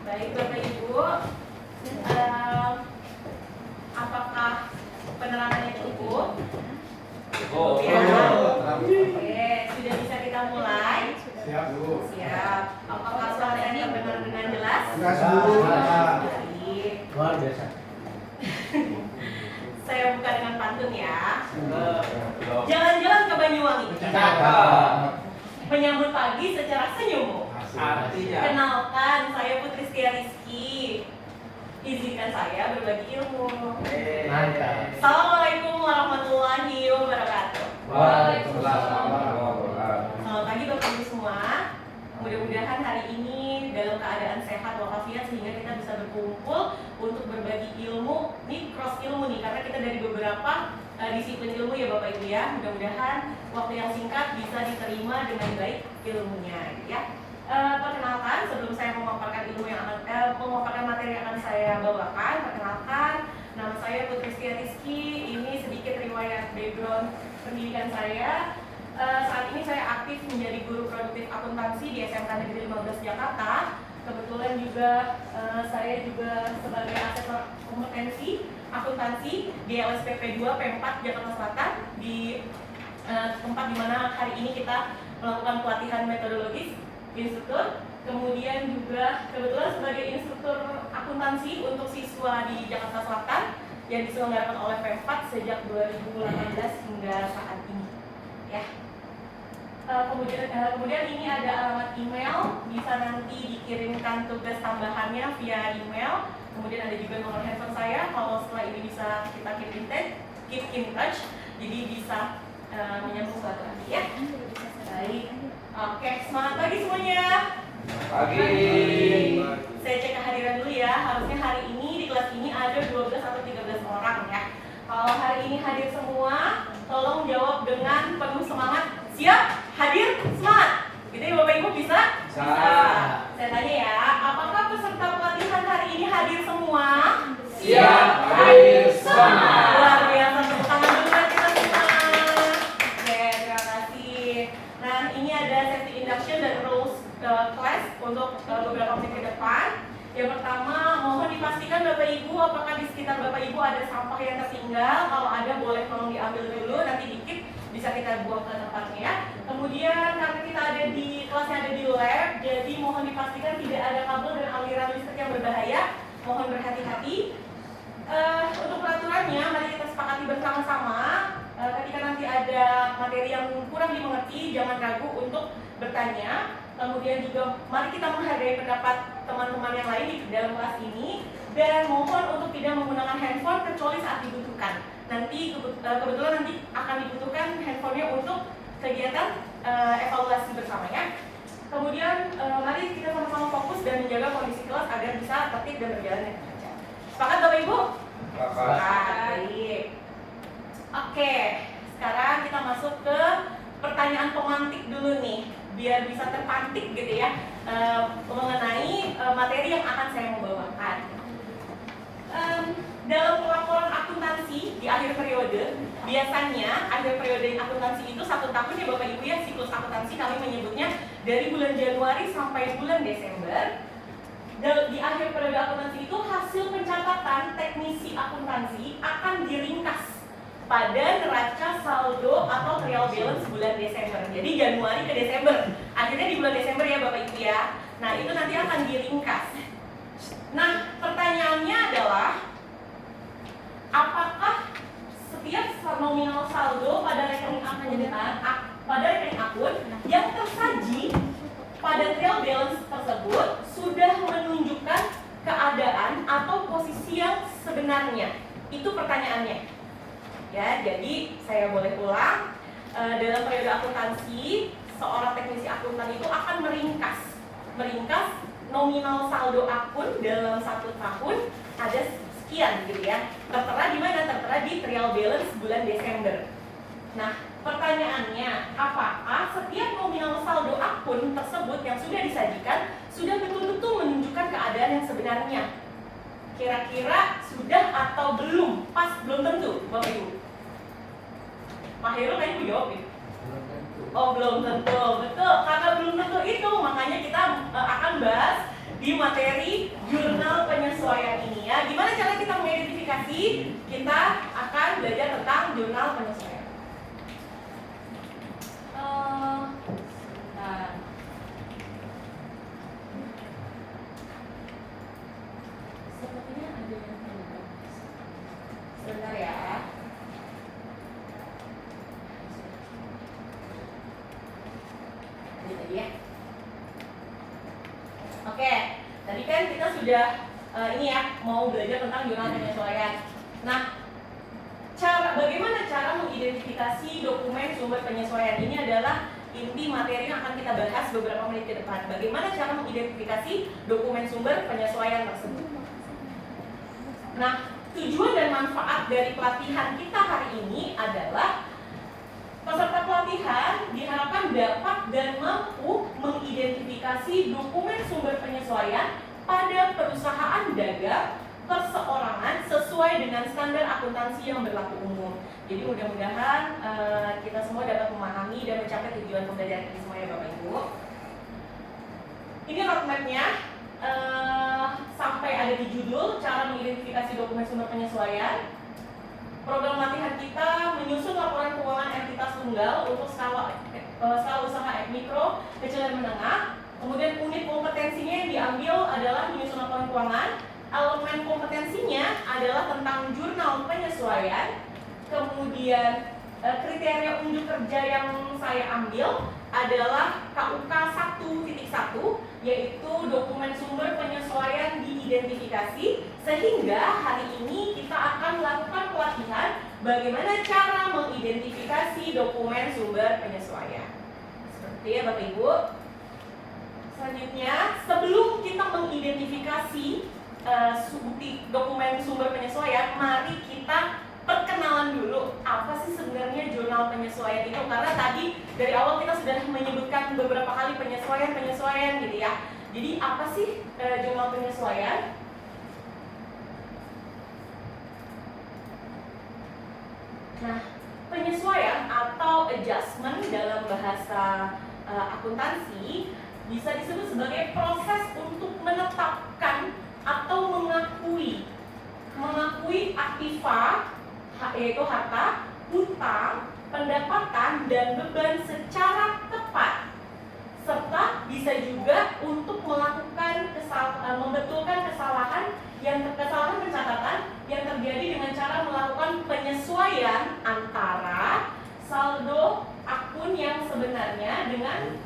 Baik Bapak Ibu, apakah penerangannya cukup? Oh, Ya. Oke, sudah bisa kita mulai? Siap, Bu. Siap. Apakah suaranya terdengar dengan jelas? Baik. luar biasa. Saya buka dengan pantun ya. Jalan-jalan ke Banyuwangi, menyambut pagi secara senyum. Artinya Kenalkan, saya Putri Setia Rizky. Izinkan saya berbagi ilmu. mantap. Assalamualaikum warahmatullahi wabarakatuh. Selamat pagi Bapak Ibu semua. Mudah-mudahan hari ini dalam keadaan sehat walafiat sehingga kita bisa berkumpul untuk berbagi ilmu. Ini cross ilmu nih karena kita dari beberapa disiplin ilmu ya Bapak Ibu ya. Mudah-mudahan waktu yang singkat bisa diterima dengan baik ilmunya ya. Perkenalkan, sebelum saya memaparkan memaparkan materi yang akan saya bawakan, perkenalkan, nama saya Putri Setia Rizky. Ini sedikit riwayat background pendidikan saya. Saat ini saya aktif menjadi guru produktif akuntansi di SMK Negeri 15 Jakarta. Kebetulan juga saya juga sebagai asesor kompetensi akuntansi di LSPP 2 P4 Jakarta Selatan, di tempat di mana hari ini kita melakukan pelatihan metodologis instruktur. Kemudian juga kebetulan sebagai instruktur akuntansi untuk siswa di Jakarta Selatan yang diselenggarakan oleh P4 sejak 2018 hingga saat ini ya. Kemudian ini ada alamat email, bisa nanti dikirimkan tugas tambahannya via email. Kemudian ada juga nomor handphone saya, kalau setelah ini bisa kita keep in touch, jadi bisa menyambung suatu hati ya. Baik, oke, semangat pagi semuanya. Pagi. Saya cek kehadiran dulu ya. Harusnya hari ini di kelas ini ada 12 atau 13 orang ya. Kalau hari ini hadir semua, tolong jawab dengan penuh semangat. Siap? Hadir? Semangat? Gitu ya Bapak Ibu, bisa? Bisa. Saya tanya ya, apakah peserta pelatihan hari ini hadir semua? Siap, hadir semua. Luar biasa, tepuk tangan dulu ya kita semua. Oke, terima kasih. Nah, ini ada safety induction dan rules class untuk beberapa menit ke depan. Yang pertama, mohon dipastikan Bapak Ibu apakah di sekitar Bapak Ibu ada sampah yang tertinggal. Kalau ada boleh tolong diambil dulu, nanti dikit bisa kita buang ke tempatnya ya. Kemudian karena kita ada di kelasnya ada di lab, jadi mohon dipastikan tidak ada kabel dan aliran listrik yang berbahaya. Mohon berhati-hati. Untuk peraturannya, mari kita sepakati bersama-sama. Ketika nanti ada materi yang kurang dimengerti, jangan ragu untuk bertanya. Kemudian juga mari kita menghargai pendapat teman-teman yang lain di dalam kelas ini. Dan mohon untuk tidak menggunakan handphone kecuali saat dibutuhkan. Nanti kebetulan nanti akan dibutuhkan handphonenya untuk kegiatan evaluasi bersama ya. Kemudian mari kita sama-sama fokus dan menjaga kondisi kelas agar bisa tertib dan berjalan dengan lancar. Sepakat Bapak Ibu? Baik. Oke, sekarang kita masuk ke pertanyaan pemantik dulu nih, biar bisa terpantik gitu ya mengenai materi yang akan saya mau bawakan. Dalam pelaporan akuntansi di akhir periode, biasanya akhir periode akuntansi itu 1 tahun ya Bapak Ibu ya, siklus akuntansi kami menyebutnya dari bulan Januari sampai bulan Desember. Di akhir periode akuntansi itu hasil pencatatan teknisi akuntansi akan diringkas pada neraca saldo atau trial balance bulan Desember. Jadi Januari ke Desember, akhirnya di bulan Desember ya Bapak Ibu ya. Nah itu nanti akan diringkas. Nah pertanyaannya adalah, apakah setiap nominal saldo pada rekening akun yang tersaji pada trial balance tersebut sudah menunjukkan keadaan atau posisi yang sebenarnya? Itu pertanyaannya. Ya, jadi saya boleh ulang. Dalam periode akuntansi, seorang teknisi akuntan itu akan meringkas nominal saldo akun dalam 1 tahun ada sekian gitu ya. Tertera di mana? Tertera di trial balance bulan Desember. Nah, pertanyaannya, apakah setiap nominal saldo akun tersebut yang sudah disajikan sudah betul-betul menunjukkan keadaan yang sebenarnya? Kira-kira sudah atau belum? Pas belum tentu, Bapak Ibu. Pak Heru tadi jawab ya? Oh belum tentu, betul. Karena belum tentu itu, makanya kita akan bahas di materi jurnal penyesuaian ini ya. Gimana cara kita mengidentifikasi? Kita akan belajar tentang jurnal penyesuaian. Nah. Sepertinya ada yang terlibat. Sebentar ya. Ini tadi ya. Oke, tadi kan kita sudah ini ya mau belajar tentang jurnal penyesuaian. Nah, bagaimana cara mengidentifikasi dokumen sumber penyesuaian ini adalah inti materi yang akan kita bahas beberapa menit ke depan. Bagaimana cara mengidentifikasi dokumen sumber penyesuaian tersebut. Nah, tujuan dan manfaat dari pelatihan kita hari ini adalah peserta pelatihan diharapkan dapat dan mampu mengidentifikasi dokumen sumber penyesuaian pada perusahaan dagang perseorangan sesuai dengan standar akuntansi yang berlaku umum. Jadi mudah-mudahan kita semua dapat memahami dan mencapai tujuan pembelajaran ini semua ya Bapak Ibu. Ini roadmap-nya sampai ada di judul cara mengidentifikasi dokumen sumber penyesuaian. Program latihan kita menyusun laporan keuangan entitas tunggal untuk skala usaha mikro, kecil dan menengah. Kemudian unit kompetensinya yang diambil adalah menyusun laporan keuangan. Elemen kompetensinya adalah tentang jurnal penyesuaian. Kemudian kriteria unjuk kerja yang saya ambil adalah KUK 1.1, yaitu dokumen sumber penyesuaian diidentifikasi. Sehingga hari ini kita akan melakukan pelatihan bagaimana cara mengidentifikasi dokumen sumber penyesuaian. Seperti ya Bapak Ibu. Selanjutnya, sebelum kita mengidentifikasi dokumen sumber penyesuaian, mari kita perkenalan dulu apa sih sebenarnya jurnal penyesuaian itu, karena tadi dari awal kita sudah menyebutkan beberapa kali penyesuaian gitu ya. Jadi apa sih jurnal penyesuaian? Nah, penyesuaian atau adjustment dalam bahasa akuntansi bisa disebut sebagai proses untuk menetapkan atau mengakui aktiva, yaitu harta, hutang, pendapatan, dan beban secara tepat, serta bisa juga untuk melakukan membetulkan kesalahan pencatatan yang terjadi dengan cara melakukan penyesuaian antara saldo akun yang sebenarnya dengan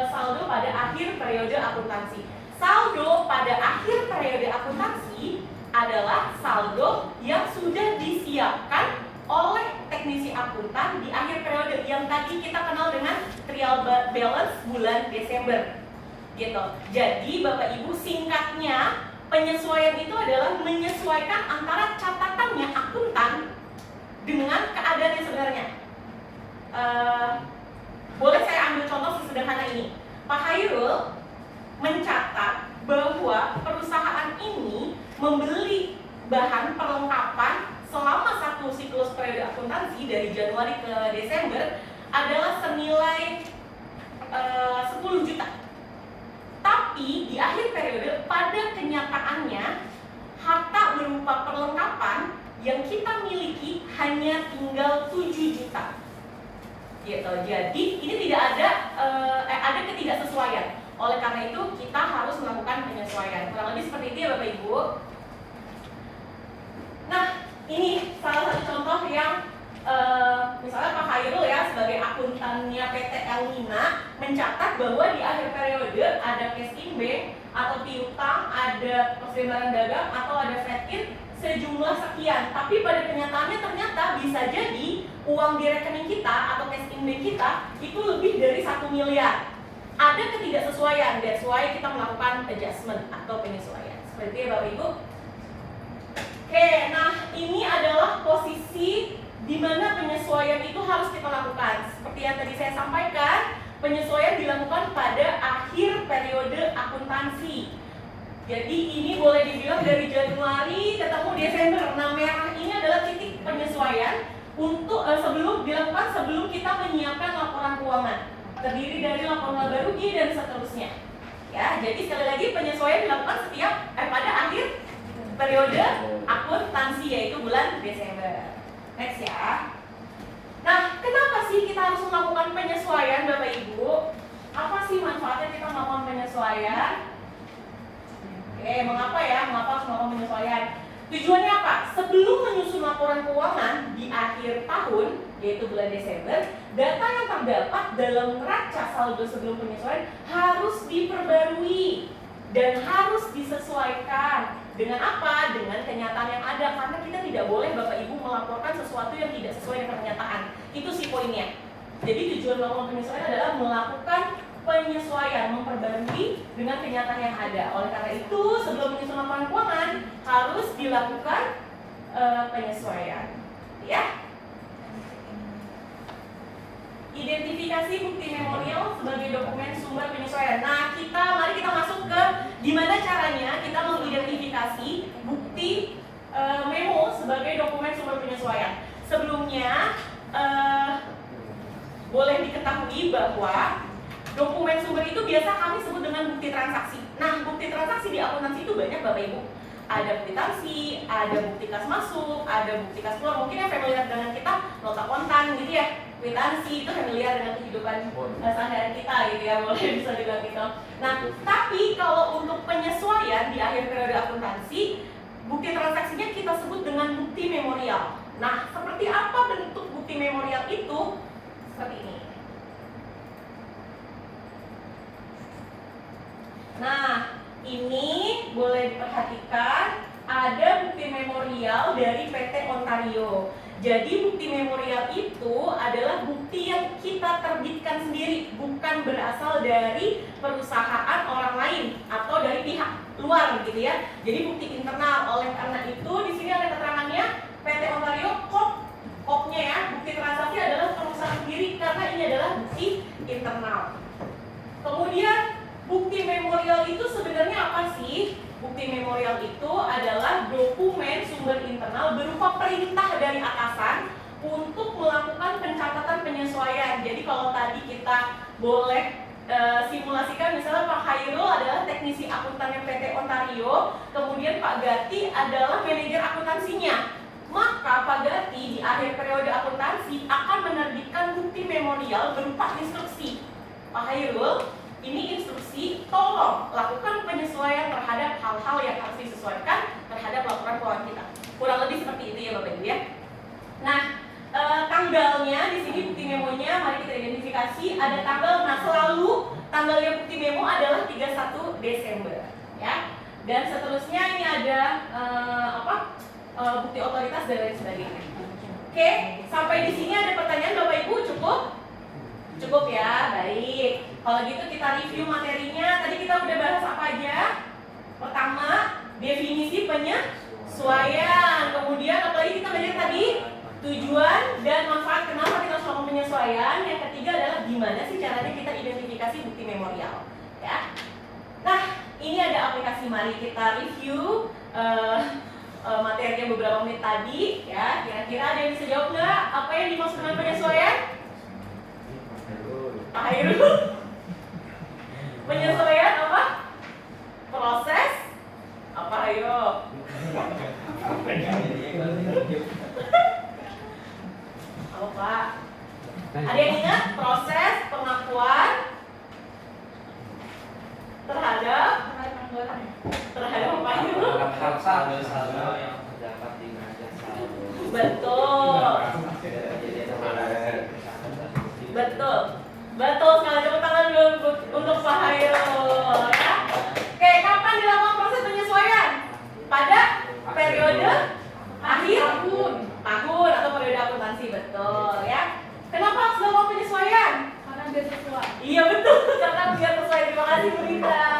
saldo pada akhir periode akuntansi. Saldo pada akhir periode akuntansi adalah saldo yang sudah disiapkan oleh teknisi akuntan di akhir periode yang tadi kita kenal dengan trial balance bulan Desember gitu. Jadi Bapak Ibu, singkatnya penyesuaian itu adalah menyesuaikan antara catatannya akuntan dengan keadaan yang sebenarnya. Boleh saya ambil contoh sesederhana ini. Pak Hairul mencatat bahwa perusahaan ini membeli bahan perlengkapan selama satu siklus periode akuntansi dari Januari ke Desember adalah senilai 10 juta. Tapi di akhir periode pada kenyataannya harta berupa perlengkapan yang kita miliki hanya tinggal 7 juta. Gitu. Jadi ini tidak ada ketidaksesuaian. Oleh karena itu kita harus melakukan penyesuaian. Kurang lebih seperti itu ya Bapak Ibu. Nah, ini salah satu contoh yang misalnya Pak Hairul ya sebagai akuntannya PT Elmina mencatat bahwa di akhir periode ada cash in bank atau piutang, ada persebaran dagang atau ada fat-in sejumlah sekian. Tapi pada kenyataannya ternyata bisa jadi uang di rekening kita atau cash in bank kita itu lebih dari 1 miliar. Ada ketidaksesuaian, that's why kita melakukan adjustment atau penyesuaian. Seperti itu ya Bapak Ibu. Oke, nah ini adalah posisi di mana penyesuaian itu harus kita lakukan. Seperti yang tadi saya sampaikan, penyesuaian dilakukan pada akhir periode akuntansi. Jadi ini boleh dibilang dari Januari ketemu Desember. Nah, merah ini adalah titik penyesuaian untuk sebelum kita menyiapkan laporan keuangan. Terdiri dari laporan laba rugi dan seterusnya. Ya, jadi sekali lagi penyesuaian dilakukan pada akhir periode akuntansi yaitu bulan Desember. Next ya. Nah, kenapa sih kita harus melakukan penyesuaian Bapak Ibu? Apa sih manfaatnya kita melakukan penyesuaian? Oke, mengapa ya? Mengapa harus melakukan penyesuaian? Tujuannya apa? Sebelum menyusun laporan keuangan di akhir tahun, yaitu bulan Desember, data yang terdapat dalam neraca saldo sebelum penyesuaian harus diperbarui dan harus disesuaikan. Dengan apa? Dengan kenyataan yang ada. Karena kita tidak boleh Bapak Ibu melaporkan sesuatu yang tidak sesuai dengan kenyataan. Itu sih poinnya. Jadi tujuan melakukan penyesuaian adalah melakukan penyesuaian, memperbarui dengan kenyataan yang ada. Oleh karena itu, sebelum menyusun laporan keuangan harus dilakukan penyesuaian. Ya. Identifikasi bukti memorial sebagai dokumen sumber penyesuaian. Nah, mari kita masuk ke gimana caranya kita mengidentifikasi bukti memo sebagai dokumen sumber penyesuaian. Sebelumnya boleh diketahui bahwa dokumen sumber itu biasa kami sebut dengan bukti transaksi. Nah, bukti transaksi di akuntansi itu banyak Bapak Ibu. Ada kwitansi, ada bukti kas masuk, ada bukti kas keluar. Mungkin yang familiar dengan kita nota kontan gitu ya. Kwitansi itu familiar dengan kehidupan sehari-hari kita gitu ya, boleh bisa dibilang gitu. Nah, tapi kalau untuk penyesuaian di akhir periode akuntansi, bukti transaksinya kita sebut dengan bukti memorial. Nah, seperti apa bentuk bukti memorial itu? Seperti ini. Nah, ini boleh diperhatikan ada bukti memorial dari PT Ontario. Jadi bukti memorial itu adalah bukti yang kita terbitkan sendiri, bukan berasal dari perusahaan orang lain atau dari pihak luar gitu ya. Jadi bukti internal. Oleh karena itu di sini ada keterangannya PT Ontario KOP-nya ya, bukti transaksi adalah perusahaan sendiri karena ini adalah bukti internal. Kemudian bukti memorial itu sebenarnya apa sih? Bukti memorial itu adalah dokumen sumber internal berupa perintah dari atasan untuk melakukan pencatatan penyesuaian. Jadi kalau tadi kita boleh simulasikan misalnya Pak Hairul adalah teknisi akuntan PT Ontario, kemudian Pak Gati adalah manajer akuntansinya. Maka Pak Gati di akhir periode akuntansi akan menerbitkan bukti memorial berupa instruksi. Pak Hairul, ini instruksi, tolong lakukan penyesuaian terhadap hal-hal yang harus disesuaikan terhadap laporan keuangan kita. Kurang lebih seperti itu ya Bapak Ibu ya. Nah, tanggalnya di sini bukti memonya mari kita identifikasi ada tanggal. Nah, selalu tanggalnya bukti memo adalah 31 Desember ya. Dan seterusnya ini ada bukti otoritas dan lain sebagainya. Oke, sampai di sini ada pertanyaan Bapak Ibu cukup? Cukup ya, baik. Kalau gitu kita review materinya. Tadi kita udah bahas apa aja? Pertama, definisi penyesuaian. Kemudian apalagi kita belajar tadi? Tujuan dan manfaat kenapa kita harus melakukan penyesuaian. Yang ketiga adalah gimana sih caranya kita identifikasi bukti memorial. Ya. Nah, ini ada aplikasi. Mari kita review materinya beberapa menit tadi. Ya, kira-kira ada yang bisa jawab nggak? Apa yang dimaksud dengan penyesuaian? Pak Hairul, penyesuaian apa? Proses apa ayo? Halo Pak, ada yang ingat proses pengakuan terhadap Pak Hairul? saldo yang terdapat di neraca saldo. Betul. Betul. Betul sekali, tepuk tangan dulu untuk Pak Hairul ya. Oke, kapan dilakukan proses penyesuaian? Pada periode akhir tahun atau periode akuntansi, betul ya. Kenapa harus dilakukan penyesuaian? Karena biar sesuai. Iya betul, karena biar sesuai. Terima kasih Bu Rita.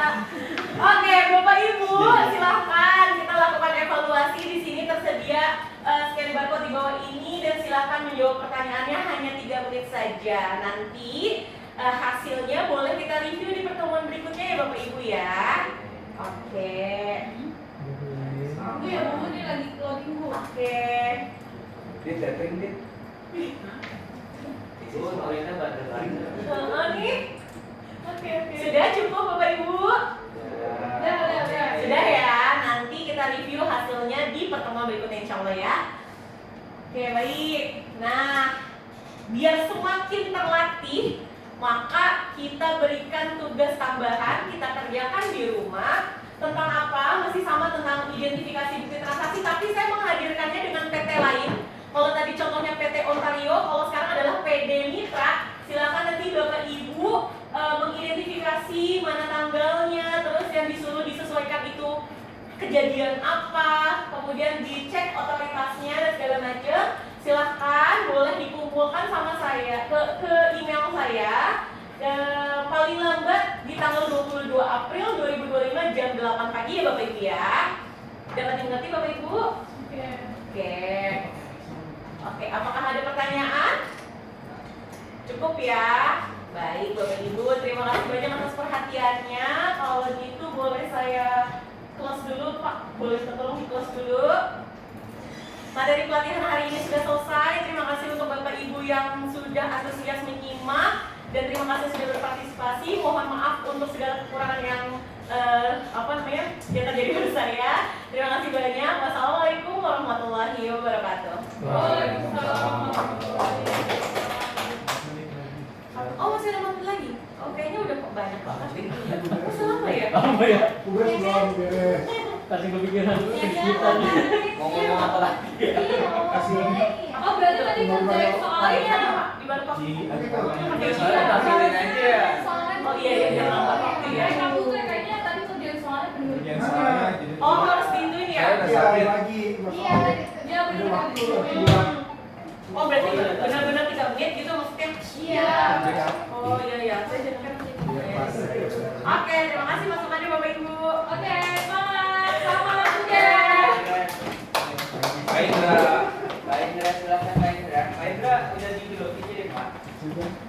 Oke, Bapak Ibu, silahkan kita lakukan evaluasi. Di sini tersedia scan barcode di bawah ini dan silahkan menjawab pertanyaannya hanya 3 menit saja. Nanti hasilnya boleh kita review di pertemuan berikutnya ya Bapak Ibu ya. Oke. Bu ya Bu, ini lagi loading Bu. Oke. Di setting nih. Bu, ini bandel. Nih. Oke. Sudah cukup Bapak Ibu. insya Allah ya. Oke, baik. Nah, biar semakin terlatih, maka kita berikan tugas tambahan, kita kerjakan di rumah. Tentang apa? Masih sama tentang identifikasi bukti transaksi, tapi saya menghadirkannya dengan PT lain. Kalau tadi contohnya PT Ontario, kalau sekarang adalah PD Mitra. Silakan nanti Bapak Ibu mengidentifikasi mana tanggalnya, terus yang disuruh disesuaikan itu kejadian apa, kemudian dicek otoritasnya dan segala macam. Silahkan boleh dikumpulkan sama saya ke email saya. Paling lambat di tanggal 22 April 2025 jam 8 pagi ya Bapak Ibu ya. Dapat dimengerti Bapak Ibu? Oke, apakah ada pertanyaan? Cukup ya? Baik Bapak Ibu, terima kasih banyak atas perhatiannya. Kalau gitu boleh saya close dulu Pak, boleh tolong di close dulu. Materi pelatihan hari ini sudah selesai. Terima kasih untuk Bapak Ibu yang sudah antusias menyimak dan terima kasih sudah berpartisipasi. Mohon maaf untuk segala kekurangan yang yang terjadi pada saya. Terima kasih banyak. Wassalamualaikum warahmatullahi wabarakatuh. Oh masih ada materi lagi? Oh kayaknya udah banyak banget. Oh selama ya? Apa ya? Udah belum beres. Kasih kepikiran kita nih. Mau ngomong apa lagi? Kasih lagi. Oh berarti tadi kerjain soalnya di baru Soalnya tampilin aja ya. Oh iya jangan lupa waktu ya. Kamu tuh kayaknya tadi kerjaan soalnya bener. Kerjaan soalnya jadi. Oh harus pintuin ya? Iya lagi. Iya, dia Ada bener. waktu lagi buat. Oh berarti benar-benar 3 menit gitu maksudnya? Iya. Oh iya saya jadi kan. Oke terima kasih masukannya Bapak Ibu. Oke, semangat. Selamat ujian. Baik Indra, silakan Baik Indra. Baik Indra, udah di dulu, pikirin Pak. Sudah.